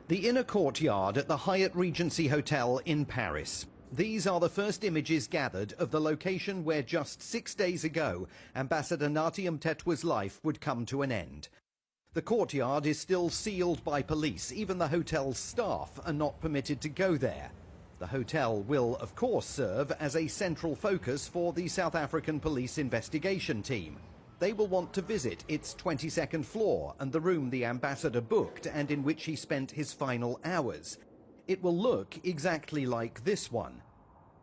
The inner courtyard at the Hyatt Regency Hotel in Paris. These are the first images gathered of the location where just 6 days ago Ambassador Nathi Mthethwa's life would come to an end. The courtyard is still sealed by police. Even the hotel's staff are not permitted to go there. The hotel will, of course, serve as a central focus for the South African police investigation team. They will want to visit its 22nd floor and the room the ambassador booked and in which he spent his final hours. It will look exactly like this one.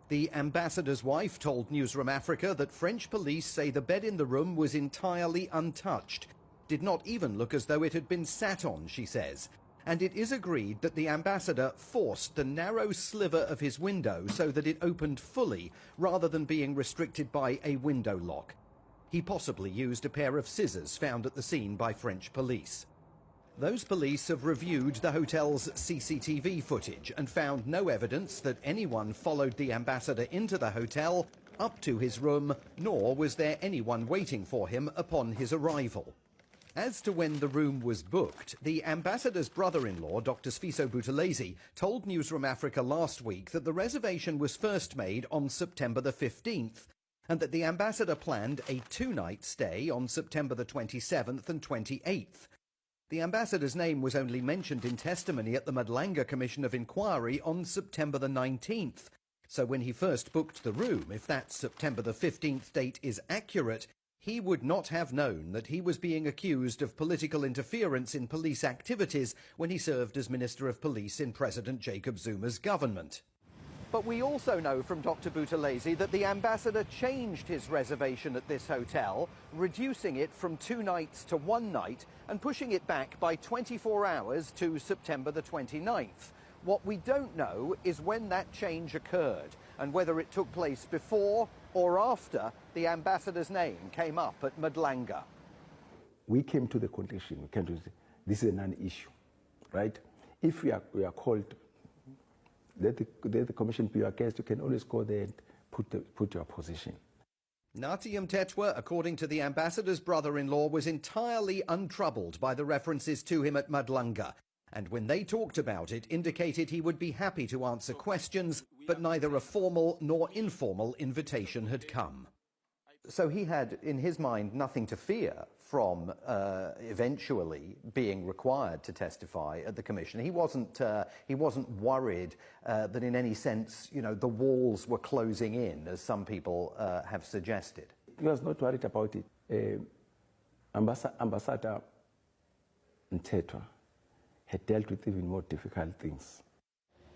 The ambassador's wife told Newsroom Africa that French police say the bed in the room was entirely untouched. Did not even look as though it had been sat on, she says. And it is agreed that the ambassador forced the narrow sliver of his window so that it opened fully rather than being restricted by a window lock. He possibly used a pair of scissors found at the scene by French police. Those police have reviewed the hotel's CCTV footage and found no evidence that anyone followed the ambassador into the hotel, up to his room, nor was there anyone waiting for him upon his arrival. As to when the room was booked, the ambassador's brother-in-law, Dr. Sfiso Buthelezi, told Newsroom Africa last week that the reservation was first made on September the 15th, and that the ambassador planned a two-night stay on September the 27th and 28th. The ambassador's name was only mentioned in testimony at the Madlanga Commission of Inquiry on September the 19th. So when he first booked the room, if that September the 15th date is accurate, he would not have known that he was being accused of political interference in police activities when he served as Minister of Police in President Jacob Zuma's government. But we also know from Dr. Buthelezi that the ambassador changed his reservation at this hotel, reducing it from 2 nights to 1 night and pushing it back by 24 hours to September the 29th. What we don't know is when that change occurred and whether it took place before or after the ambassador's name came up at Madlanga. We came to the conclusion, this is a non-issue, right? If we are called, let the commission be your guest. You can always go there and put your position. Nathi Mthethwa, according to the ambassador's brother-in-law, was entirely untroubled by the references to him at Madlanga, and when they talked about it, indicated he would be happy to answer questions, but neither a formal nor informal invitation had come. So he had, in his mind, nothing to fear from eventually being required to testify at the commission. He wasn't worried that in any sense, the walls were closing in, as some people have suggested. He was not worried about it. Ambassador Mthethwa had dealt with even more difficult things.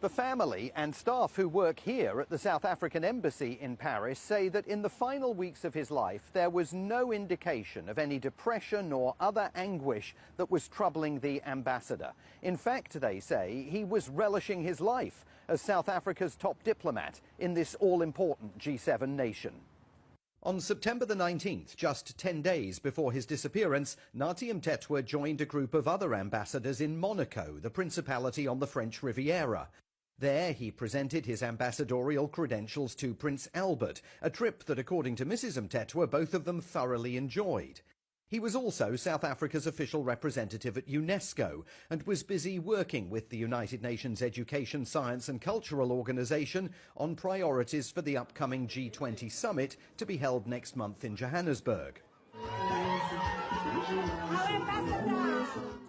The family and staff who work here at the South African Embassy in Paris say that in the final weeks of his life there was no indication of any depression or other anguish that was troubling the ambassador. In fact, they say, he was relishing his life as South Africa's top diplomat in this all-important G7 nation. On September the 19th, just 10 days before his disappearance, Nathi Mthethwa joined a group of other ambassadors in Monaco, the principality on the French Riviera. There he presented his ambassadorial credentials to Prince Albert, a trip that, according to Mrs. Mthethwa, both of them thoroughly enjoyed. He was also South Africa's official representative at UNESCO and was busy working with the United Nations Education, Science and Cultural Organization on priorities for the upcoming G20 summit to be held next month in Johannesburg.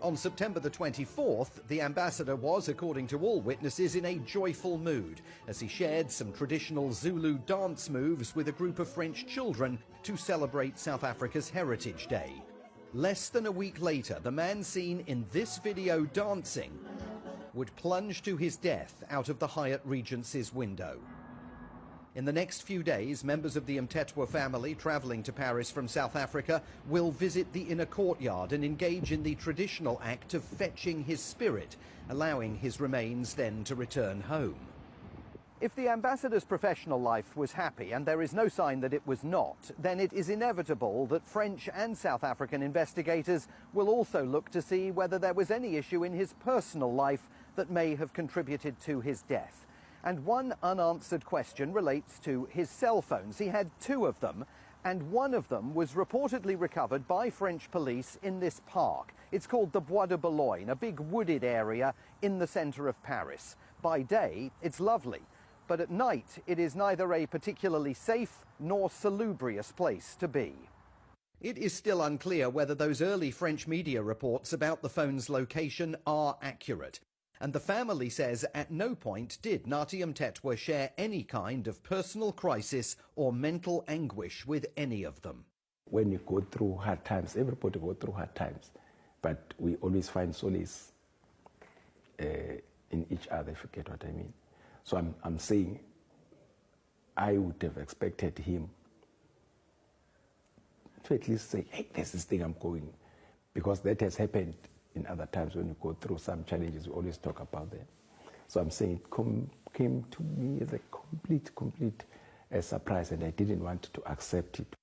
On September the 24th, the ambassador was, according to all witnesses, in a joyful mood as he shared some traditional Zulu dance moves with a group of French children to celebrate South Africa's Heritage Day. Less than a week later, the man seen in this video dancing would plunge to his death out of the Hyatt Regency's window. In the next few days, members of the Mthethwa family travelling to Paris from South Africa will visit the inner courtyard and engage in the traditional act of fetching his spirit, allowing his remains then to return home. If the ambassador's professional life was happy, and there is no sign that it was not, then it is inevitable that French and South African investigators will also look to see whether there was any issue in his personal life that may have contributed to his death. And one unanswered question relates to his cell phones. He had 2 of them, And one of them was reportedly recovered by French police in this park. It's called the Bois de Boulogne, a big wooded area in the centre of Paris. By day, it's lovely, but at night, it is neither a particularly safe nor salubrious place to be. It is still unclear whether those early French media reports about the phone's location are accurate. And the family says at no point did Nathi Mthethwa share any kind of personal crisis or mental anguish with any of them. When you go through hard times, everybody goes through hard times, but we always find solace in each other, if you get what I mean. So I'm saying I would have expected him to at least say, hey, there's this thing I'm going, because that has happened in other times when you go through some challenges, we always talk about them. So I'm saying it came to me as a complete surprise, and I didn't want to accept it.